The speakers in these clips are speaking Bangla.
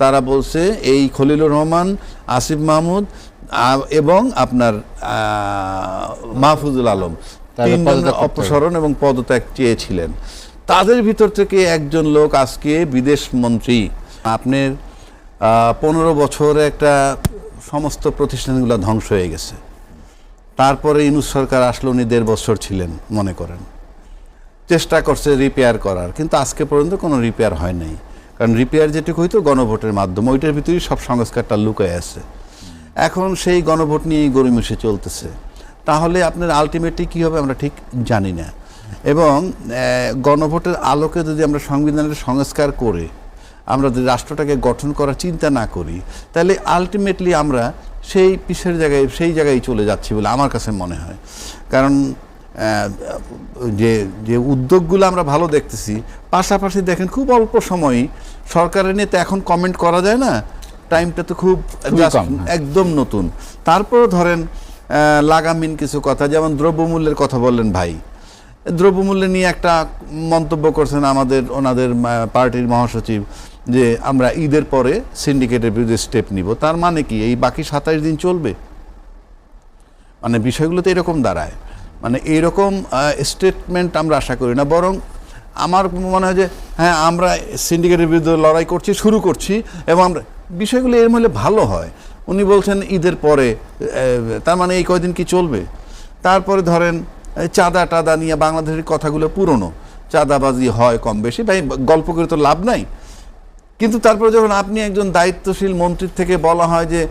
তারা বলছে এই খলিলুর রহমান, আসিফ মাহমুদ এবং আপনার মাহফুজুল আলম তিনজন অপসারণ এবং পদত্যাগ চেয়েছিলেন। তাদের ভিতর থেকে একজন লোক আজকে বিদেশ মন্ত্রী। আপনার 15 বছরে একটা সমস্ত প্রতিষ্ঠানগুলো ধ্বংস হয়ে গেছে। তারপরে ইউনূস সরকার আসলো, উনি 1.5 বছর ছিলেন মনে করেন, চেষ্টা করছে রিপেয়ার করার, কিন্তু আজকে পর্যন্ত কোনো রিপেয়ার হয় নাই। কারণ রিপেয়ার যেটুকু হইতো গণভোটের মাধ্যমে, ওইটার ভিতরেই সব সংস্কারটা লুকায় আছে। এখন সেই গণভোট নিয়েই গড়িমসে চলতেছে। তাহলে আপনার আলটিমেটলি কী হবে আমরা ঠিক জানি না। এবং গণভোটের আলোকে যদি আমরা সংবিধানের সংস্কার করে আমরা যদি রাষ্ট্রটাকে গঠন করার চিন্তা না করি, তাহলে আলটিমেটলি আমরা সেই পিছের জায়গায় সেই জায়গায় চলে যাচ্ছি বলে আমার কাছে মনে হয়। কারণ যে যে উদ্যোগগুলো আমরা ভালো দেখতেছি, পাশাপাশি দেখেন খুব অল্প সময়ই সরকারের নিয়ে তো এখন কমেন্ট করা যায় না, টাইমটা তো খুব একদম নতুন। তারপর ধরেন লাগামহীন কিছু কথা, যেমন দ্রব্যমূল্যের কথা বললেন ভাই, দ্রব্যমূল্য নিয়ে একটা মন্তব্য করছেন ওনাদের পার্টির মহাসচিব যে আমরা ঈদের পরে সিন্ডিকেটের বিরুদ্ধে স্টেপ নিব। তার মানে কি এই বাকি 27 দিন চলবে? মানে বিষয়গুলো তো এরকম দাঁড়ায়। মানে এইরকম স্টেটমেন্ট আমরা আশা করি না, বরং আমার মনে হয় যে হ্যাঁ আমরা সিন্ডিকেটের বিরুদ্ধে লড়াই করছি, শুরু করছি, এবং আমরা বিষয়গুলো এর মধ্যে ভালো হয়। উনি বলছেন ঈদের পরে, তার মানে এই কয়দিন কি চলবে? তারপরে ধরেন চাঁদা টাদা নিয়ে বাংলাদেশের কথাগুলো পুরনো, চাঁদাবাজি হয় কম বেশি, ভাই গল্প করে তো লাভ নাই। কিন্তু তারপরে যখন আপনি একজন দায়িত্বশীল মন্ত্রীর থেকে বলা হয় যে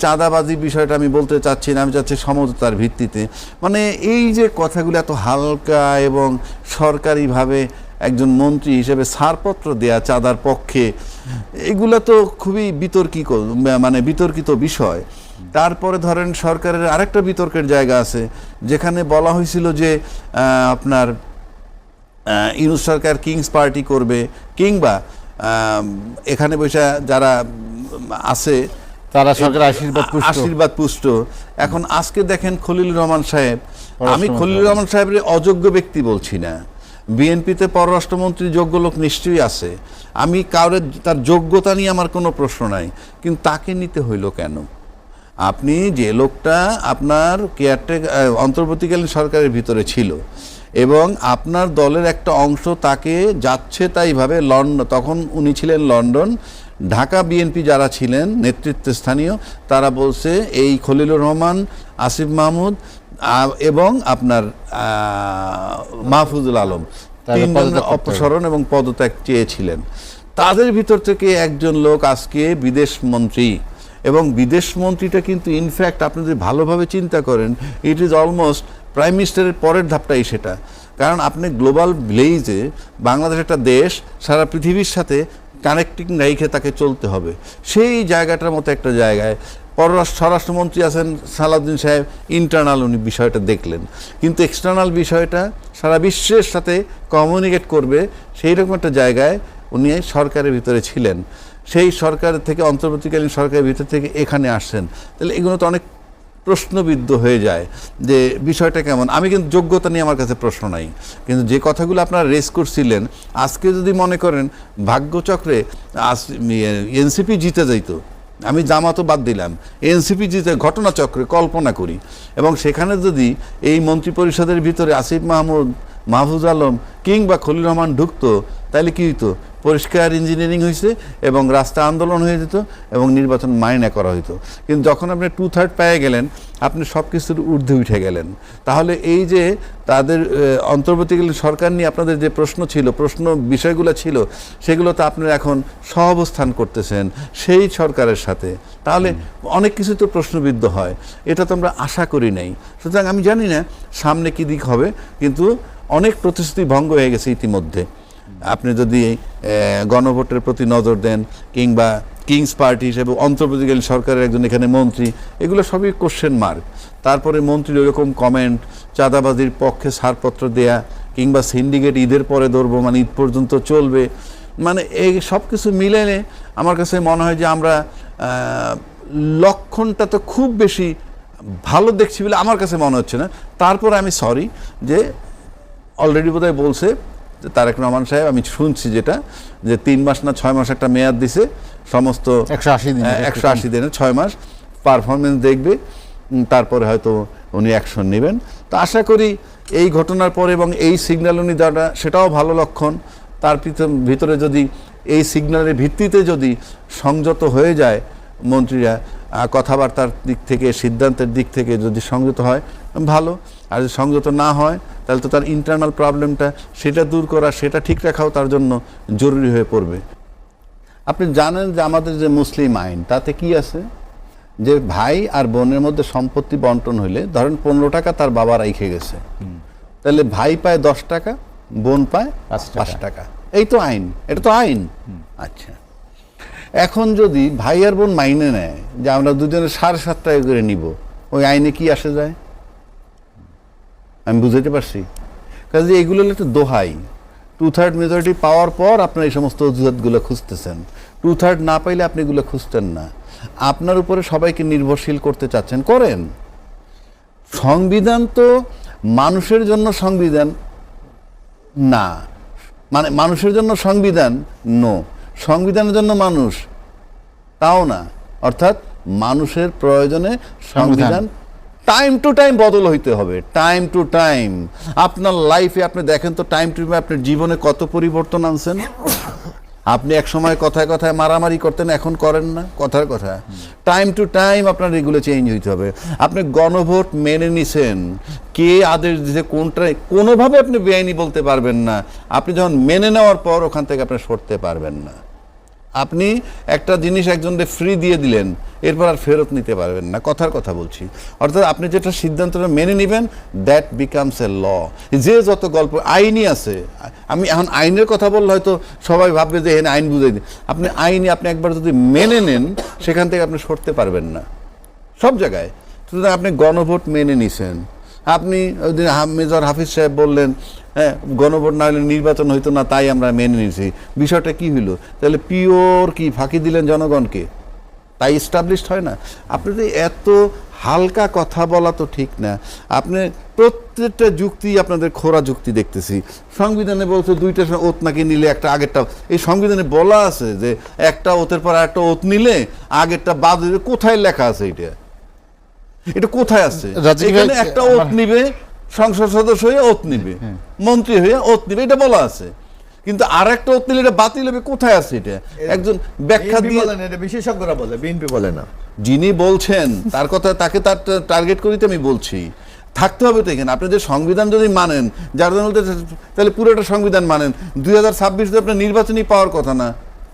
চাঁদাবাজি বিষয়টা আমি বলতে চাচ্ছি না, আমি চাচ্ছি সমঝোতার ভিত্তিতে, মানে এই যে কথাগুলো এত হালকা এবং সরকারিভাবে একজন মন্ত্রী হিসেবে ছাড়পত্র দেয়া চাঁদার পক্ষে, এগুলো তো খুবই বিতর্কিত বিষয়। তারপরে ধরেন সরকারের আরেকটা বিতর্কের জায়গা আছে, যেখানে বলা হয়েছিল যে আপনার ইউনূস সরকার কিংস পার্টি করবে, কিংবা এখানে বসে যারা আছে তারা সরকার আশীর্বাদ পুষ্ট। এখন আজকে দেখেন খলিলুর রহমান সাহেব, আমি খলিলুর রহমান সাহেবের অযোগ্য ব্যক্তি বলছি না, বিএনপিতে পররাষ্ট্রমন্ত্রী যোগ্য লোক নিশ্চয়ই আছে, আমি কারোর তার যোগ্যতা নিয়ে আমার কোনো প্রশ্ন নাই, কিন্তু তাকে নিতে হইল কেন? আপনি যে লোকটা আপনার অন্তর্বর্তীকালীন সরকারের ভিতরে ছিল এবং আপনার দলের একটা অংশ তাকে যাচ্ছে তাইভাবে তখন উনি ছিলেন লন্ডন, ঢাকা বিএনপি যারা ছিলেন নেতৃত্বস্থানীয় তারা বলছে এই খলিলুর রহমান, আসিফ মাহমুদ এবং আপনার মাহফুজুল আলম তিনজন অপসারণ এবং পদত্যাগ চেয়েছিলেন। তাদের ভিতর থেকে একজন লোক আজকে বিদেশ মন্ত্রী, এবং বিদেশ মন্ত্রীটা কিন্তু ইনফ্যাক্ট আপনি যদি ভালোভাবে চিন্তা করেন, ইট ইজ অলমোস্ট প্রাইম মিনিস্টারের পরের ধাপটাই সেটা। কারণ আপনি গ্লোবাল ভিলেজে বাংলাদেশ একটা দেশ, সারা পৃথিবীর সাথে কানেক্টিং রেখে তাকে চলতে হবে, সেই জায়গাটার মতো একটা জায়গায় স্বরাষ্ট্রমন্ত্রী আছেন সালাউদ্দিন সাহেব, ইন্টারনাল উনি বিষয়টা দেখলেন, কিন্তু এক্সটার্নাল বিষয়টা সারা বিশ্বের সাথে কমিউনিকেট করবে সেই রকম একটা জায়গায় উনি সরকারের ভিতরে ছিলেন। সেই সরকারের থেকে অন্তর্বর্তীকালীন সরকারের ভিতর থেকে এখানে আসছেন, তাহলে এগুলো তো অনেক প্রশ্নবিদ্ধ হয়ে যায় যে বিষয়টা কেমন। আমি কিন্তু যোগ্যতা নিয়ে আমার কাছে প্রশ্ন নাই, কিন্তু যে কথাগুলো আপনারা রেস করছিলেন, আজকে যদি মনে করেন ভাগ্যচক্রে এনসিপি জিতে যাইত, আমি জামাতও বাদ দিলাম, এনসিপি জিতে ঘটনাচক্রে কল্পনা করি, এবং সেখানে যদি এই মন্ত্রিপরিষদের ভিতরে আসিফ মাহমুদ, মাহফুজ আলম কিংবা খলিলুর রহমান ঢুকতো, তাহলে কী হইতো? পরিষ্কার ইঞ্জিনিয়ারিং হয়েছে এবং রাস্তা আন্দোলন হয়ে যেত এবং নির্বাচন মাইনা করা হইতো। কিন্তু যখন আপনি 2/3 পেয়ে গেলেন, আপনি সব কিছুর ঊর্ধ্বে উঠে গেলেন। তাহলে এই যে তাদের অন্তর্বর্তীকালীন সরকার নিয়ে আপনাদের যে প্রশ্ন বিষয়গুলো ছিল, সেগুলো তো আপনারা এখন সহাবস্থান করতেছেন সেই সরকারের সাথে, তাহলে অনেক কিছু তো প্রশ্নবিদ্ধ হয়, এটা তো আমরা আশা করি নাই। সুতরাং আমি জানি না সামনে কী দিক হবে, কিন্তু অনেক প্রতিশ্রুতি ভঙ্গ হয়ে গেছে ইতিমধ্যে। আপনি যদি গণভোটের প্রতি নজর দেন, কিংবা কিংস পার্টি হিসেবে অন্তর্বর্তীকালীন সরকারের একজন এখানে মন্ত্রী, এগুলো সবই কোশ্চেন মার্ক। তারপরে মন্ত্রীর ওইরকম কমেন্ট, চাঁদাবাজির পক্ষে ছাড়পত্র দেয়া, কিংবা সিন্ডিকেট ঈদের পরে ধরবো, মানে ঈদ পর্যন্ত চলবে, মানে এই সব কিছু মিলে আমার কাছে মনে হয় যে আমরা লক্ষণটা তো খুব বেশি ভালো দেখছি বলে আমার কাছে মনে হচ্ছে না। তারপরে আমি সরি যে অলরেডি বোধহয় বলছে তারেক রহমান সাহেব, আমি শুনছি যেটা, যে 3 মাস না 6 মাস একটা মেয়াদ দিছে, সমস্ত 180 দিনের 6 মাস পারফরমেন্স দেখবে, তারপরে হয়তো উনি অ্যাকশন নেবেন। তো আশা করি এই ঘটনার পরে এবং এই সিগন্যাল উনি দেওয়াটা সেটাও ভালো লক্ষণ। তার ভিতরে যদি এই সিগন্যালের ভিত্তিতে যদি সংযত হয়ে যায় মন্ত্রীরা, কথাবার্তার দিক থেকে সিদ্ধান্তের দিক থেকে যদি সংযত হয় ভালো, আর যদি সংযত না হয় তাহলে তো তার ইন্টারনাল প্রবলেমটা সেটা দূর করা, সেটা ঠিক রাখাও তার জন্য জরুরি হয়ে পড়বে। আপনি জানেন যে আমাদের যে মুসলিম আইন তাতে কি আছে, যে ভাই আর বোনের মধ্যে সম্পত্তি বন্টন হইলে ধরেন 15 টাকা তার বাবা রেখে গেছে, তাহলে ভাই পায় 10 টাকা, বোন পায় 5 টাকা। এই তো আইন, এটা তো আইন। আচ্ছা, এখন যদি ভাই আর বোন মাইনে নেয় যে আমরা দুজনে 7.5 টাকা করে নিব, ওই আইনে কি আসে যায়? আমি বুঝাতে পারছি? কাজে এগুলো একটা দোহাই। 2/3 মেজরিটি পাওয়ার পর আপনার এই সমস্ত অজুহাতগুলো খুঁজতেছেন, 2/3 না পাইলে আপনি এগুলো খুঁজতেন না। আপনার উপরে সবাইকে নির্ভরশীল করতে চাচ্ছেন, করেন। সংবিধান তো মানুষের জন্য সংবিধান না, মানে মানুষের জন্য সংবিধান নো, সংবিধানের জন্য মানুষ তাও না। অর্থাৎ মানুষের প্রয়োজনে সংবিধান টাইম টু টাইম বদল হইতে হবে, টাইম টু টাইম। আপনার লাইফে আপনি দেখেন তো টাইম টু টাইম আপনার জীবনে কত পরিবর্তন আনছেন। আপনি এক সময় কথায় কথায় মারামারি করতেন, এখন করেন না, কথার কথা। টাইম টু টাইম আপনার এগুলো চেঞ্জ হইতে হবে। আপনি গণভোট মেনে নিছেন, কে আদেশ দিতে কোনটা কোনোভাবে আপনি বেআইনি বলতে পারবেন না। আপনি যখন মেনে নেওয়ার পর ওখান থেকে আপনি সরতে পারবেন না। আপনি একটা জিনিস একজনকে ফ্রি দিয়ে দিলেন, এরপর আর ফেরত নিতে পারবেন না, কথার কথা বলছি। অর্থাৎ আপনি যেটা সিদ্ধান্তটা মেনে নেবেন, দ্যাট বিকামস এ ল। যে যত গল্প আইনই আছে, আমি এখন আইনের কথা বললে হয়তো সবাই ভাববে যে এখানে আইন বুঝাই দিই। আপনি আইনি আপনি একবার যদি মেনে নেন, সেখান থেকে আপনি সরতে পারবেন না সব জায়গায়। সুতরাং আপনি গণভোট মেনে নিছেন, আপনি মেজর হাফিজ সাহেব বললেন হ্যাঁ গণভোট না হলে নির্বাচন হইতো না, তাই আমরা মেনে নিয়েছি। বিষয়টা কি হইলো? তাহলে পিওর কি ফাঁকি দিলেন জনগণকে, তাই এস্টাবলিশড হয় না? আপনি তো এত হালকা কথা বলা তো ঠিক না। আপনি প্রত্যেকটা যুক্তি আপনাদের খোরা যুক্তি দেখতেছি। সংবিধানে বলছে 2টা ওত নাকি নিলে একটা আগেরটা, এই সংবিধানে বলা আছে যে একটা ওতের পর একটা ওত নিলে আগেরটা বাদ দিবে। কোথায় লেখা আছে এটা? এটা কোথায় আছে? এখানে একটা ওত নিবে, সংসদ সদস্য হয়ে ওত নিবে, মন্ত্রী হয়ে ওত নিবে, এটা বলা আছে। কিন্তু আর একটা ওত নিলে এটা বাতিল হবে, কোথায় আছে এটা? একজন ব্যাখ্যা দিয়ে, এটা বিশেষজ্ঞরা বলে, বিএনপি বলে না। যিনি বলছেন তার কথা, তাকে তার টার্গেট করিতে আমি বলছি। থাকতে হবে তো এখানে। আপনি যে সংবিধান যদি মানেন, যার জন্য তাহলে পুরোটা সংবিধান মানেন। 2026 আপনার নির্বাচনী পাওয়ার কথা না,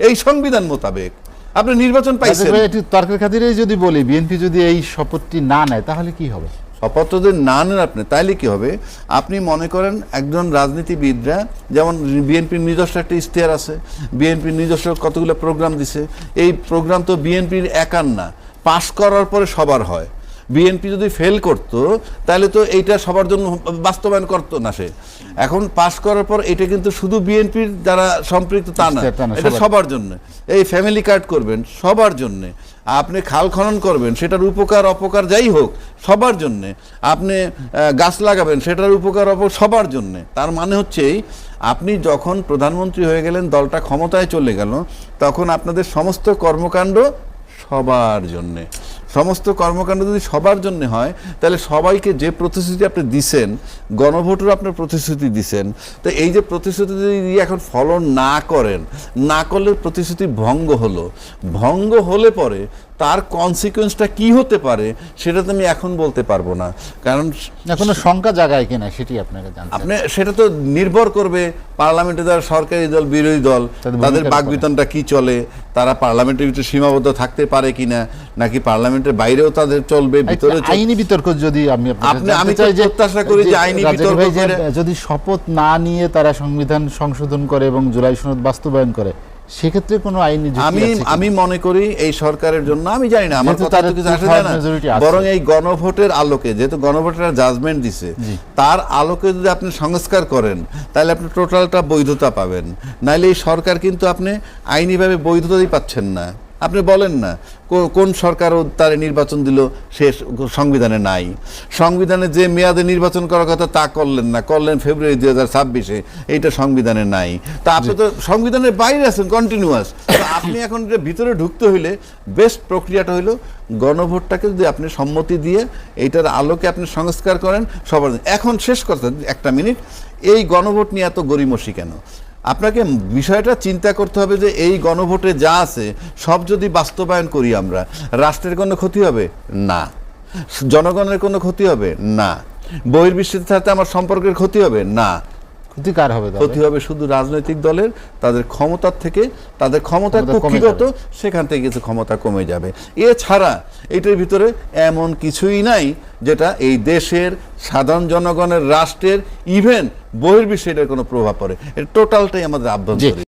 এই সংবিধান মোতাবেক আপনি নির্বাচন পাইছেন। তর্কের খাতিরে যদি বলি, বিএনপি যদি এই শপথটি না নেয় তাহলে কি হবে? শপথ যদি না নেন আপনি, তাইলে কি হবে? আপনি মনে করেন একজন রাজনীতিবিদরা, যেমন বিএনপির নিজস্ব একটা ইশতেহার আছে, বিএনপির নিজস্ব কতগুলো প্রোগ্রাম দিছে। এই প্রোগ্রাম তো বিএনপির একার না, পাশ করার পরে সবার হয়। বিএনপি যদি ফেল করতো তাহলে তো এইটা সবার জন্য বাস্তবায়ন করতো না সে। এখন পাশ করার পর এটা কিন্তু শুধু বিএনপির যারা সম্পৃক্ত তা না, এটা সবার জন্য। এই ফ্যামিলি কার্ড করবেন সবার জন্য, আপনি খাল খনন করবেন সেটার উপকার অপকার যাই হোক সবার জন্য, আপনি গাছ লাগাবেন সেটার উপকার অপকার সবার জন্য। তার মানে হচ্ছে আপনি যখন প্রধানমন্ত্রী হয়ে গেলেন, দলটা ক্ষমতায় চলে গেল, তখন আপনাদের সমস্ত কর্মকাণ্ড সবার জন্যে। সমস্ত কর্মকাণ্ড যদি সবার জন্য হয়, তাহলে সবাইকে যে প্রতিশ্রুতি আপনি দিছেন, গণভোটের আপনার প্রতিশ্রুতি দিছেন, তো এই যে প্রতিশ্রুতি যদি এখন ফলন না করেন, না করলে প্রতিশ্রুতি ভঙ্গ হলো, ভঙ্গ হলে পরে তার কনসিকুয়েন্সটা কি হতে পারে সেটা তো আমি এখন বলতে পারবো না, কারণ এখনো শঙ্কা জায়গায় কিনা সেটি আপনাকে জানতে। আপনি সেটা তো নির্ভর করবে পার্লামেন্টে যারা সরকারি দল বিরোধী দল তাদের বাকবিতনটা কি চলে, তারা পার্লামেন্টের ভিতরে সীমাবদ্ধ থাকতে পারে কিনা, নাকি পার্লামেন্টের বাইরেও তাদের চলবে, ভিতরে আইনি বিতর্ক যদি আমি প্রত্যাশা করি যে আইনি বিতর্ক যদি শপথ না নিয়ে তারা সংবিধান সংশোধন করে এবং জুলাই সনদ বাস্তবায়ন করে, সেক্ষেত্রে কোনো আইনি আমি মনে করি এই সরকারের জন্য, আমি জানি না আমার কথা তো কিছু আসে না, বরং এই গণভোটের আলোকে, যেহেতু গণভোটের জাজমেন্ট দিছে, তার আলোকে যদি আপনি সংস্কার করেন তাহলে আপনি টোটালটা বৈধতা পাবেন। নাইলে এই সরকার কিন্তু আপনি আইনিভাবে বৈধতাই পাচ্ছেন না। আপনি বলেন না কোন সরকারও তার নির্বাচন দিল, সে সংবিধানে নাই। সংবিধানে যে মেয়াদে নির্বাচন করার কথা তা করলেন না, করলেন ফেব্রুয়ারি 2026-এ, এইটা সংবিধানে নাই। তা আপনি তো সংবিধানের বাইরে আছেন কন্টিনিউয়াস। আপনি এখন ভিতরে ঢুকতে হইলে বেস্ট প্রক্রিয়াটা হইলো গণভোটটাকে যদি আপনি সম্মতি দিয়ে এইটার আলোকে আপনি সংস্কার করেন সবার। এখন শেষ কথা, একটা মিনিট, এই গণভোট নিয়ে এত গড়িমসি কেন? আপনাকে বিষয়টা চিন্তা করতে হবে যে এই গণভোটে যা আছে সব যদি বাস্তবায়ন করি আমরা, রাষ্ট্রের কোনো ক্ষতি হবে না, জনগণের কোনো ক্ষতি হবে না, বহির্বিশ্বের সাথে আমার সম্পর্কের ক্ষতি হবে না। ক্ষতি কার হবে? ক্ষতি হবে শুধু রাজনৈতিক দলের, তাদের ক্ষমতার থেকে, তাদের ক্ষমতার কক্ষিগত, সেখান থেকে কিছু ক্ষমতা কমে যাবে। এছাড়া এটার ভিতরে এমন কিছুই নাই যেটা এই দেশের সাধারণ জনগণের, রাষ্ট্রের, ইভেন বহির্বিশ্বে এটার কোনো প্রভাব পড়ে। এটা টোটালটাই আমাদের আভ্যন্তরীণ।